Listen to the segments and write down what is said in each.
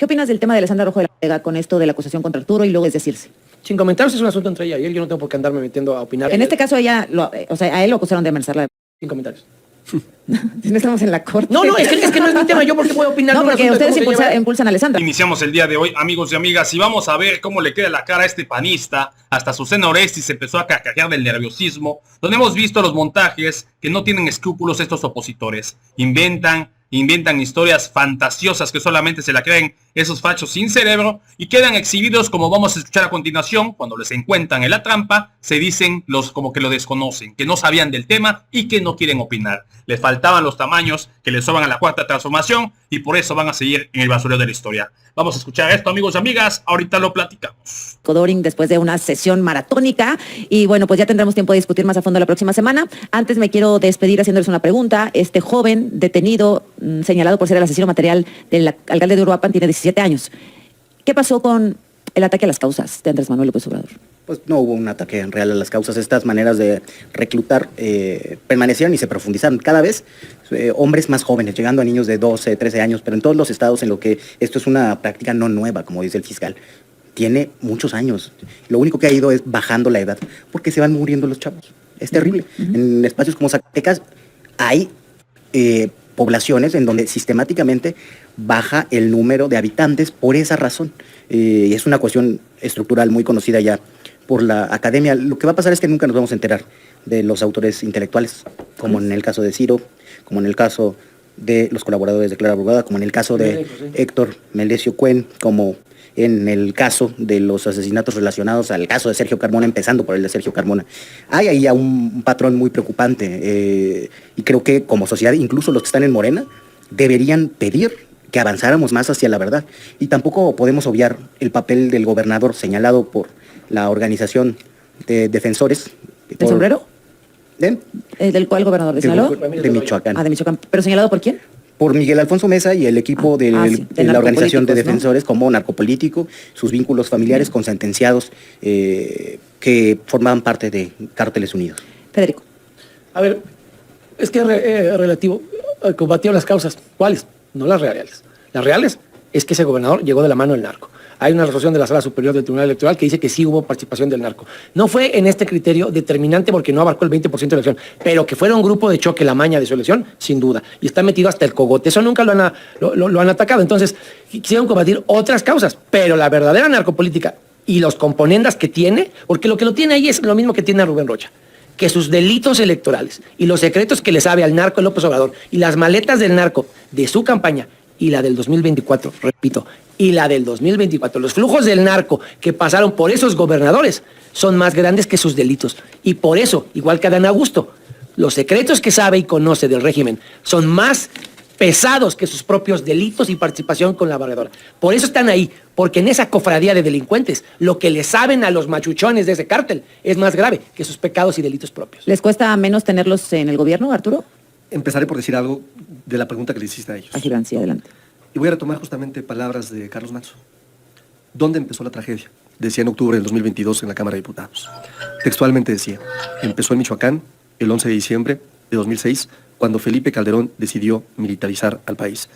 ¿Qué opinas del tema de Alessandra Rojo de la Vega con esto de la acusación contra Arturo y luego es decirse? Sin comentarios, es un asunto entre ella y él, yo no tengo por qué andarme metiendo a opinar. En este caso ella, a él lo acusaron de amenazarla. Sin comentarios. No estamos en la corte. No, es que no es mi tema, yo porque voy a opinar. No, de un porque asunto de ustedes cómo se lleva. impulsan a Alessandra. Iniciamos el día de hoy, amigos y amigas, y vamos a ver cómo le queda la cara a este panista. Hasta Susana Oresti se empezó a carcajear del nerviosismo, donde hemos visto los montajes que no tienen escrúpulos estos opositores. Inventan historias fantasiosas que solamente se la creen esos fachos sin cerebro y quedan exhibidos, como vamos a escuchar a continuación. Cuando les encuentran en la trampa, se dicen como que lo desconocen, que no sabían del tema y que no quieren opinar. Les faltaban los tamaños que les sobran a la cuarta transformación y por eso van a seguir en el basurero de la historia. Vamos a escuchar esto, amigos y amigas, ahorita lo platicamos. Doring después de una sesión maratónica y bueno, pues ya tendremos tiempo de discutir más a fondo la próxima semana. Antes me quiero despedir haciéndoles una pregunta. Este joven detenido, señalado por ser el asesino material del alcalde de Uruapan, tiene 17 años. ¿Qué pasó con el ataque a las causas de Andrés Manuel López Obrador? Pues no hubo un ataque en real a las causas. Estas maneras de reclutar permanecieron y se profundizaron. Cada vez hombres más jóvenes, llegando a niños de 12, 13 años, pero en todos los estados en lo que esto es una práctica no nueva, como dice el fiscal. Tiene muchos años. Lo único que ha ido es bajando la edad, porque se van muriendo los chavos. Es terrible. En espacios como Zacatecas hay poblaciones en donde sistemáticamente baja el número de habitantes por esa razón. Y es una cuestión estructural muy conocida ya por la academia. Lo que va a pasar es que nunca nos vamos a enterar de los autores intelectuales, como en el caso de Ciro, como en el caso de los colaboradores de Clara Brugada, como en el caso de Héctor Melesio Cuen, como en el caso de los asesinatos relacionados al caso de Sergio Carmona, empezando por el de Sergio Carmona. Hay ahí ya un patrón muy preocupante y creo que como sociedad, incluso los que están en Morena, deberían pedir que avanzáramos más hacia la verdad. Y tampoco podemos obviar el papel del gobernador señalado por la organización de defensores. ¿De sombrero? ¿De? ¿Del cual gobernador? ¿De Sinaloa? De Michoacán. Ah, de Michoacán. ¿Pero señalado por quién? Por Miguel Alfonso Mesa y el equipo de la organización de defensores, ¿no? Como narcopolítico, sus vínculos familiares con sentenciados que formaban parte de Cárteles Unidos. Federico. A ver, es que es relativo. Combatió las causas. ¿Cuáles? No las reales. Las reales es que ese gobernador llegó de la mano del narco. Hay una resolución de la Sala Superior del Tribunal Electoral que dice que sí hubo participación del narco. No fue en este criterio determinante porque no abarcó el 20% de la elección, pero que fuera un grupo de choque la maña de su elección, sin duda. Y está metido hasta el cogote. Eso nunca lo han atacado. Entonces, quisieron combatir otras causas, pero la verdadera narcopolítica y los componendas que tiene, porque lo que lo tiene ahí es lo mismo que tiene a Rubén Rocha, que sus delitos electorales y los secretos que le sabe al narco López Obrador y las maletas del narco de su campaña y la del 2024, repito, y la del 2024, los flujos del narco que pasaron por esos gobernadores son más grandes que sus delitos. Y por eso, igual que Adán Augusto, los secretos que sabe y conoce del régimen son más pesados que sus propios delitos y participación con la barredora. Por eso están ahí, porque en esa cofradía de delincuentes, lo que le saben a los machuchones de ese cártel es más grave que sus pecados y delitos propios. ¿Les cuesta menos tenerlos en el gobierno, Arturo? Empezaré por decir algo de la pregunta que le hiciste a ellos. Agirán, sí, adelante. Y voy a retomar justamente palabras de Carlos Manso. ¿Dónde empezó la tragedia? Decía en octubre del 2022 en la Cámara de Diputados. Textualmente decía, empezó en Michoacán el 11 de diciembre de 2006, cuando Felipe Calderón decidió militarizar al país.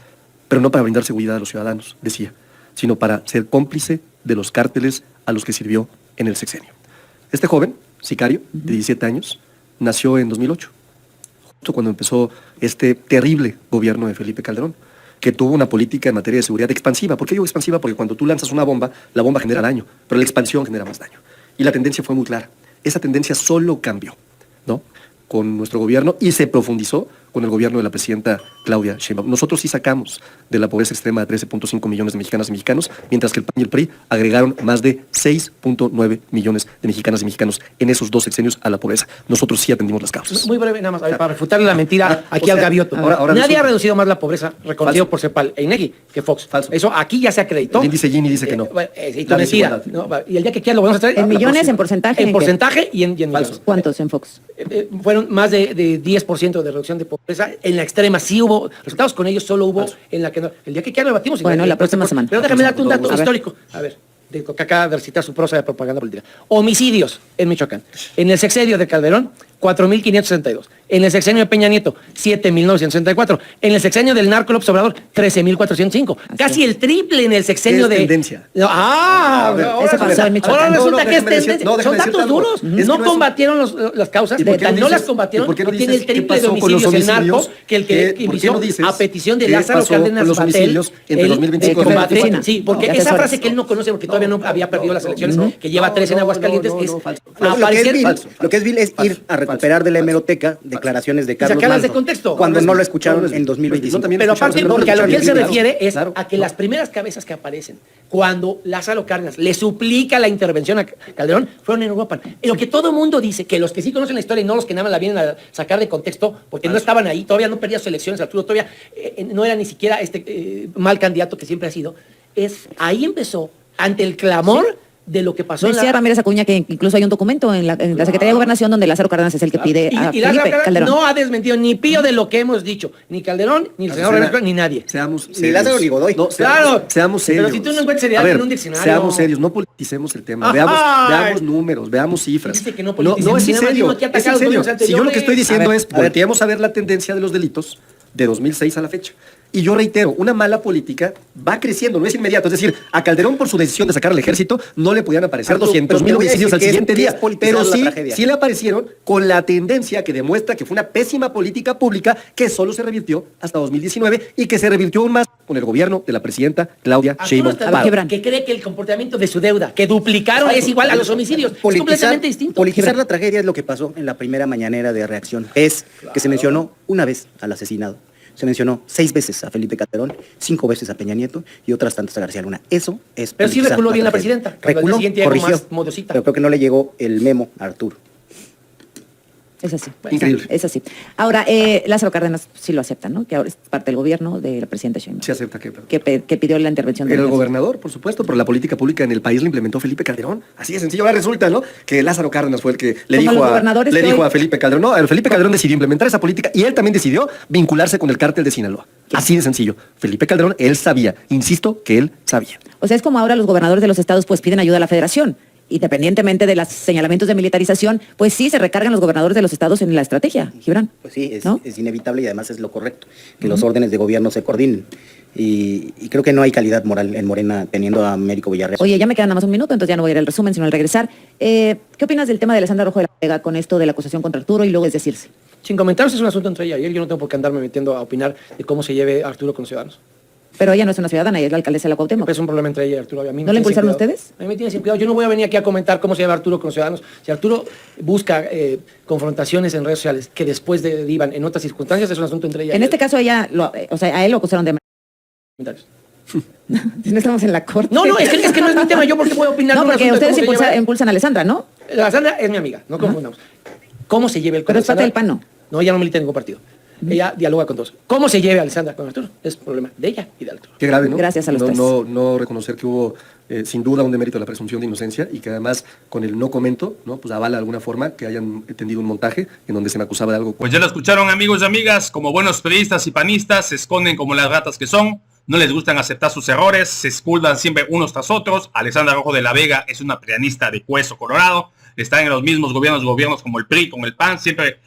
Pero no para brindar seguridad a los ciudadanos, decía, sino para ser cómplice de los cárteles a los que sirvió en el sexenio. Este joven, sicario, de 17 años, nació en 2008, justo cuando empezó este terrible gobierno de Felipe Calderón, que tuvo una política en materia de seguridad expansiva. ¿Por qué digo expansiva? Porque cuando tú lanzas una bomba, la bomba genera daño, pero la expansión genera más daño. Y la tendencia fue muy clara. Esa tendencia solo cambió, ¿no?, con nuestro gobierno y se profundizó con el gobierno de la presidenta Claudia Sheinbaum. Nosotros sí sacamos de la pobreza extrema de 13.5 millones de mexicanas y mexicanos, mientras que el PAN y el PRI agregaron más de 6.9 millones de mexicanas y mexicanos en esos 2 sexenios a la pobreza. Nosotros sí atendimos las causas. Muy breve, nada más, a ver, para refutarle la mentira aquí al Gavioto. Nadie ha reducido más la pobreza, reconocido por CEPAL e INEGI, que Fox. Falso. Eso aquí ya se acreditó. El índice Gini dice que no. Mentira. No, y el día que quieras lo vamos a traer. ¿En millones, en porcentaje? En porcentaje y en millones. ¿Cuántos en Fox? Fueron más de 10% de reducción de pobreza. En la extrema sí hubo resultados, con ellos solo hubo en la que no. El día que quieras lo debatimos. Bueno, la próxima semana. Pero déjame darte un dato histórico. A ver, que acaba de recitar su prosa de propaganda política. Homicidios en Michoacán. En el sexenio de Calderón, 4.562. En el sexenio de Peña Nieto, 7.964. En el sexenio del narco López Obrador, 13.405. Casi el triple en el sexenio de... tendencia. No, Eso pasó en Michoacán. ahora resulta No, que es déjame decir- tendencia. no, déjame Son datos decirte algo. duros. Es que No no es- combatieron las causas. ¿Y por qué no No dices- las combatieron. y por qué no Tiene dices el qué triple de pasó con los homicidios el narco homicidios? que el que ¿Por qué inició no dices a petición de qué Lázaro pasó con Cárdenas los Batel, homicidios entre el 2025 y combate- 2024? Sí, porque No, esa asesores. frase que él no conoce porque todavía no había perdido las elecciones, que lleva No, 3 en no, Aguascalientes, no, es no, falso. Lo que es vil es ir a recuperar de la hemeroteca declaraciones de Carlos sacarlas de Manso, contexto. cuando no lo No, escucharon no, en 2025. no, también Pero escuchamos, aparte, no, porque a lo que él se claro, refiere es claro. a que las primeras cabezas que aparecen cuando Lázaro Cárdenas le suplica la intervención a Calderón fueron en Europa. Y lo que todo el mundo dice, que los que sí conocen la historia y no los que nada más la vienen a sacar de contexto, porque no estaban ahí, todavía no perdía sus elecciones, Arturo todavía no era ni siquiera mal candidato que siempre ha sido, es ahí empezó, ante el clamor de lo que pasó en Decía Ramírez Acuña que incluso hay un documento en la Secretaría de Gobernación donde Lázaro Cárdenas es el que pide a y Lázaro Felipe Cárdenas Calderón. no ha desmentido ni pío de lo que hemos dicho, ni Calderón, ni el senador Azucena, Velasco, ni nadie. Seamos Ni serios. Lázaro ni Godoy. No, Claro. Seamos Pero serios. si tú no encuentras seriedad A ver, en un diccionario. Seamos serios, no politicemos el tema. Ajá. Veamos números, veamos cifras. Dice que no no, politicemos, es y en nada más serio. vimos aquí Es en atacados serio. gobiernos Si yo lo que estoy anteriores. diciendo A ver, es, volteemos a ver la tendencia de los delitos de 2006 a la fecha. Y yo reitero, una mala política va creciendo, no es inmediato. Es decir, a Calderón por su decisión de sacar al ejército no le podían aparecer Arturo, 200,000 pero te voy a homicidios decir al que es- siguiente que día. es politizar Pero la sí, tragedia. sí le aparecieron con la tendencia que demuestra que fue una pésima política pública que solo se revirtió hasta 2019 y que se revirtió aún más con el gobierno de la presidenta Claudia Arturo Sheinbaum está Pardo. Gibran. que cree que el comportamiento de su deuda, que duplicaron, es igual a los homicidios. Es completamente distinto. Politizar la tragedia es lo que pasó en la primera mañanera de reacción. Es que se mencionó una vez al asesinado. Se mencionó 6 veces a Felipe Calderón, 5 veces a Peña Nieto y otras tantas a García Luna. Eso es Pero sí politizar reculó bien la tragedia. presidenta, cuando al Reculó, día siguiente llegó corrigió, más modosita. pero creo que no le llegó el memo a Arturo. Es así. Increíble. Es así. Ahora, Lázaro Cárdenas sí lo acepta, ¿no? Que ahora es parte del gobierno de la presidenta Sheinbaum. Se acepta que... Que pidió la intervención del Era el ejército. gobernador, por supuesto, pero la política pública en el país la implementó Felipe Calderón. Así de sencillo. Ahora resulta, ¿no? Que Lázaro Cárdenas fue el que le Como dijo, los gobernadores le que dijo hoy- a Felipe Calderón. No, Felipe Calderón decidió implementar esa política y él también decidió vincularse con el cártel de Sinaloa. Así de sencillo. Felipe Calderón, él sabía, insisto, que él sabía. O sea, es como ahora los gobernadores de los estados pues piden ayuda a la federación. Independientemente de los señalamientos de militarización, pues sí se recargan los gobernadores de los estados en la estrategia, Gibran. Pues sí, ¿No? es inevitable y además es lo correcto, que los órdenes de gobierno se coordinen. Y creo que no hay calidad moral en Morena teniendo a Américo Villarreal. Oye, ya me quedan nada más un minuto, entonces ya no voy a ir al resumen, sino al regresar. ¿Qué opinas del tema de Alessandra Rojo de la Vega con esto de la acusación contra Arturo y luego es decirse? Sin comentarios, es un asunto entre ella y él. Yo no tengo por qué andarme metiendo a opinar de cómo se lleve Arturo con los ciudadanos. Pero ella no es una ciudadana, ella es la alcaldesa de la Cuauhtémoc. Es un problema entre ella y Arturo. A mí me ¿No la tiene sin impulsaron cuidado. ustedes? A mí me tiene sin cuidado. Yo no voy a venir aquí a comentar cómo se lleva Arturo con los ciudadanos. Si Arturo busca confrontaciones en redes sociales que después derivan en otras circunstancias, es un asunto entre ella En y este él. caso ella, o sea, a él lo acusaron de... Comentarios. No estamos en la corte. No, es que no es mi tema. Yo porque voy a opinar. No, de un porque asunto de ustedes cómo se lleva- impulsan a Alessandra, ¿no? La Sandra es mi amiga, no confundamos. ¿Cómo se lleve el Pero es parte del PAN, ¿no? No, ella no milita en ningún partido. Ella dialoga con todos. ¿Cómo se lleve a Alessandra con Arturo? Es problema de ella y de Arturo. Qué grave, ¿no? Gracias a los tres. No reconocer que hubo, sin duda, un demérito de la presunción de inocencia y que además, con el no comento, ¿no? Pues avala de alguna forma que hayan tendido un montaje en donde se me acusaba de algo. Pues ya lo escucharon, amigos y amigas, como buenos periodistas y panistas, se esconden como las ratas que son, no les gustan aceptar sus errores, se esculdan siempre unos tras otros. Alessandra Rojo de la Vega es una prianista de hueso colorado, está en los mismos gobiernos como el PRI, como el PAN, siempre,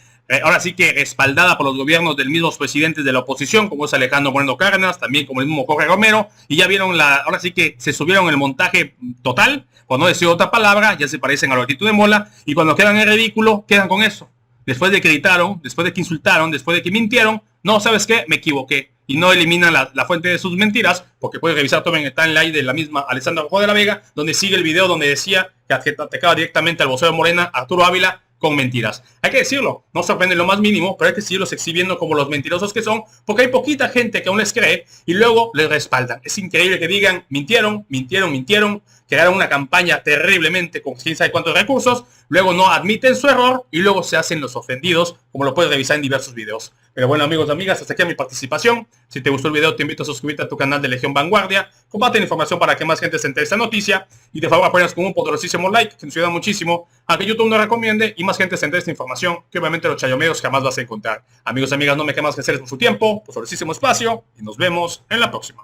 ahora sí que respaldada por los gobiernos del mismos presidentes de la oposición, como es Alejandro Moreno Cárdenas, también como el mismo Jorge Romero, y ya vieron ahora sí que se subieron el montaje total, por no decir otra palabra, ya se parecen a la actitud de Mola, y cuando quedan en ridículo, quedan con eso. Después de que gritaron, después de que insultaron, después de que mintieron, no, ¿sabes qué? Me equivoqué. Y no eliminan la fuente de sus mentiras, porque puedes revisar todo en el timeline de la misma Alessandra Rojo de la Vega, donde sigue el video donde decía que atacaba directamente al vocero Morena, Arturo Ávila, con mentiras. Hay que decirlo, no sorprende lo más mínimo, pero hay que seguirlos exhibiendo como los mentirosos que son, porque hay poquita gente que aún les cree y luego les respaldan. Es increíble que digan, mintieron, crearon una campaña terriblemente con quién sabe cuántos recursos, luego no admiten su error y luego se hacen los ofendidos, como lo puedes revisar en diversos videos. Pero bueno, amigos y amigas, hasta aquí mi participación. Si te gustó el video, te invito a suscribirte a tu canal de Legión Vanguardia, comparte la información para que más gente se entere de esta noticia y de favor apoyas con un poderosísimo like, que nos ayuda muchísimo a que YouTube nos recomiende y más gente se entere de esta información que obviamente los chayomeros jamás vas a encontrar. Amigos y amigas, no me quedan más que hacer por su tiempo, por su poderosísimo espacio y nos vemos en la próxima.